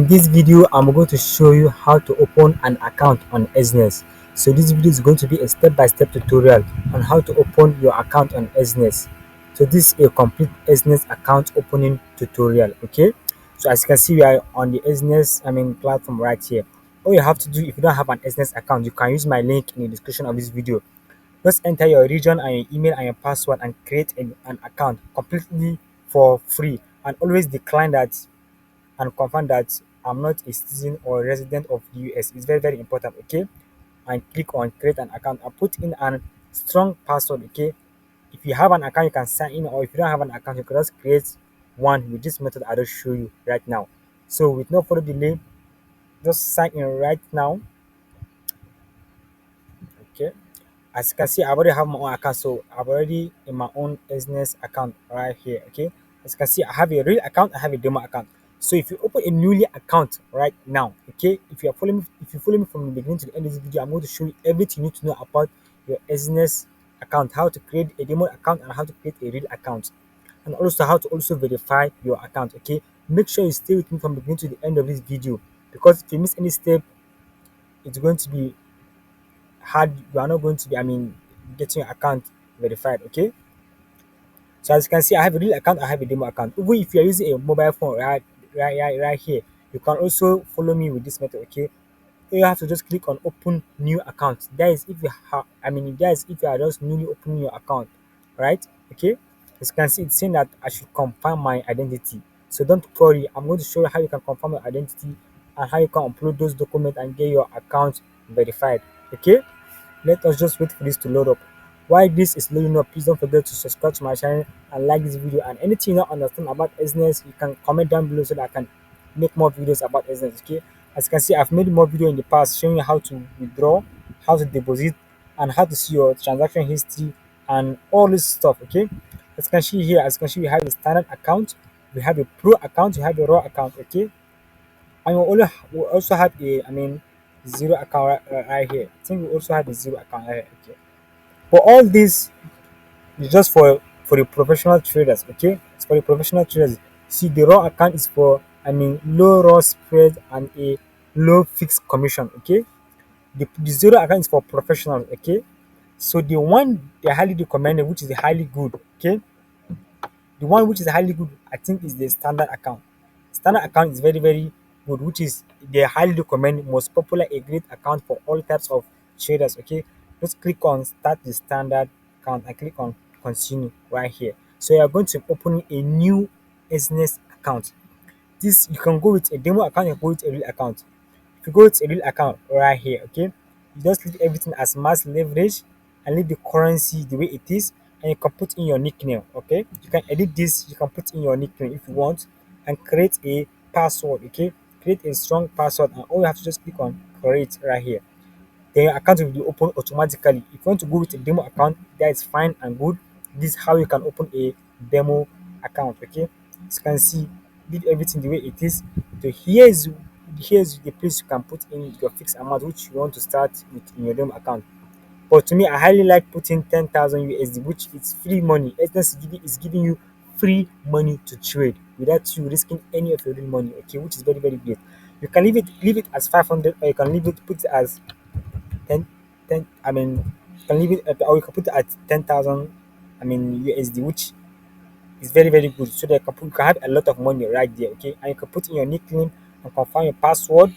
In this video, I'm going to show you how to open an account on Exness. So this video is going to be a step-by-step tutorial on how to open your account on Exness. So this is a complete Exness account opening tutorial. Okay. So as you can see, we are on the Exness platform right here. All you have to do if you don't have an Exness account, you can use my link in the description of this video. Just enter your region and your email and your password and create an account completely for free. And always decline that and confirm that I'm not a citizen or resident of the US. It's very, very important, okay? And click on create an account and put in a strong password, okay? If you have an account, you can sign in, or if you don't have an account, you can just create one with this method I just show you right now. So with no further delay, just sign in right now, okay? As you can see, I already have my own account, so I've already in my own business account right here. Okay, as you can see, I have a real account, I have a demo account. So if you open a newly account right now, okay, if you follow me from the beginning to the end of this video, I'm going to show you everything you need to know about your business account, how to create a demo account and how to create a real account, and also how to also verify your account. Okay, make sure you stay with me from the beginning to the end of this video, because if you miss any step, it's going to be hard. You are not going to be getting your account verified. Okay, so as you can see, I have a real account, I have a demo account. Even if you are using a mobile phone right here, you can also follow me with this method. Okay, you have to just click on open new account. That is if you have, that is if you are just newly opening your account, right? Okay, as you can see, it's saying that I should confirm my identity. So don't worry, I'm going to show you how you can confirm your identity and how you can upload those documents and get your account verified. Okay, let us just wait for this to load up. While this is loading up, please don't forget to subscribe to my channel and like this video. And anything you don't understand about business, you can comment down below so that I can make more videos about business. Okay, as you can see, I've made more video in the past showing you how to withdraw, how to deposit, and how to see your transaction history and all this stuff. Okay, as you can see here, as you can see, we have a standard account, we have a pro account, we have a raw account. Okay, and we also have a zero account right here. I think we also have a zero account right here. Okay, but all this is just for the professional traders. Okay, it's for the professional traders. See, the raw account is for low raw spread and a low fixed commission. Okay, the zero account is for professionals. Okay, so the one they highly recommended, which is highly good. Okay, the one which is highly good, I think, is the standard account. Standard account is very, very good, which is they highly recommend, most popular, a great account for all types of traders. Okay, just click on start the standard account and click on continue right here. So you are going to open a new business account. This you can go with a demo account, you can go with a real account. If you go with a real account right here, okay, you just leave everything as mass leverage and leave the currency the way it is, and you can put in your nickname. Okay, you can edit this, you can put in your nickname if you want, and create a password. Okay, create a strong password, and all you have to just click on create right here. Then your account will be open automatically. If you want to go with a demo account, that is fine and good. This is how you can open a demo account. Okay, as you can see, leave everything the way it is. So here's the place you can put in your fixed amount which you want to start with in your demo account. But to me, I highly like putting 10,000 USD, which is free money. Essence is giving you free money to trade without you risking any of your real money. Okay, which is very, very great. You can leave it as 500, or you can put it as 10, 10. You can leave it at, or you can put it at 10,000. USD, which is very, very good. So that you can have a lot of money right there. Okay, and you can put in your nickname and confirm your password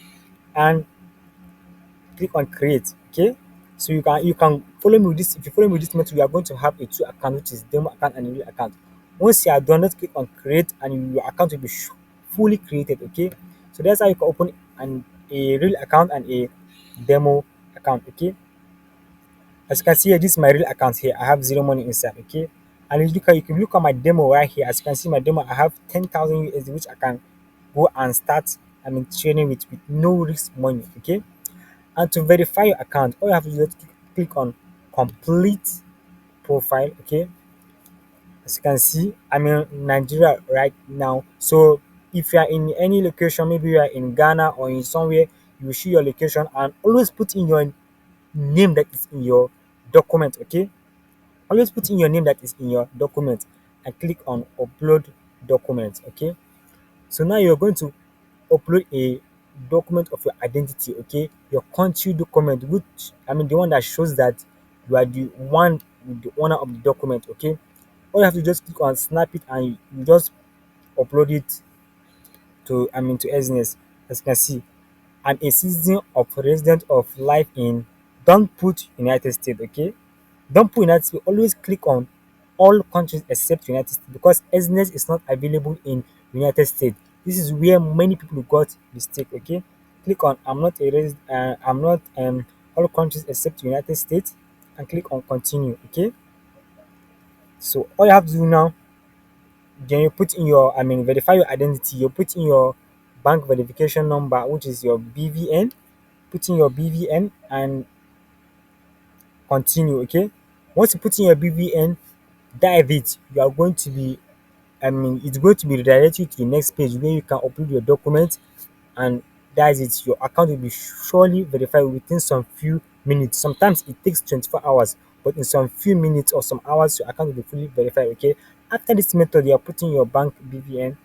and click on create. Okay, so you can follow me with this. If you follow me with this method, you are going to have a two account, which is demo account and a real account. Once you are done, let's click on create and your account will be fully created. Okay, so that's how you can open a real account and a demo account. Okay, as you can see here, this is my real account here. I have zero money inside. Okay, and you can look at my demo right here. As you can see, my demo, I have 10,000 USD, which I can go and start trading with no risk money. Okay, and to verify your account, all you have to do is click on complete profile. Okay, as you can see, I'm in Nigeria right now. So if you are in any location, maybe you are in Ghana or in somewhere, you will see your location and always put in your name that is in your document. Okay, always put in your name that is in your document and click on upload document. Okay, so now you're going to upload a document of your identity, okay, your country document, which I mean the one that shows that you are the one, the owner of the document, okay. All you have to just click on snap it and you just upload it to to Exness. As you can see, I'm a citizen of resident of life in, don't put United States, okay. Don't put United States, always click on all countries except United States because Exness is not available in United States. This is where many people got mistake, okay. Click on I'm not all countries except United States and click on continue, okay. So all you have to do now, then you put in your, verify your identity. You put in your bank verification number, which is your BVN. Put in your BVN and continue, okay. Once you put in your BVN, dive it. You are going to be, it's going to be redirect you to the next page where you can upload your documents, and that is it. Your account will be surely verified within some few minutes. Sometimes it takes 24 hours, but in some few minutes or some hours, your account will be fully verified, okay. After this method, you are putting your bank BVN.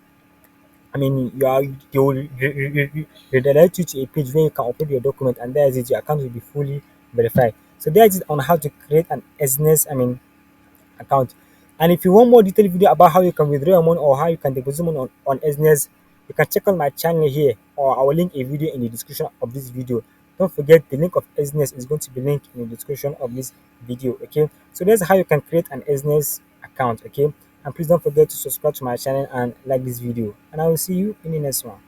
You are they will redirect you to a page where you can upload your document, and there is it. Your account will be fully verified. So that is it on how to create an Exness account. And if you want more detailed video about how you can withdraw your money or how you can deposit money on Exness, you can check out my channel here, or I will link a video in the description of this video. Don't forget the link of Exness is going to be linked in the description of this video. Okay, so that's how you can create an Exness account. Okay, and please don't forget to subscribe to my channel and like this video. And I will see you in the next one.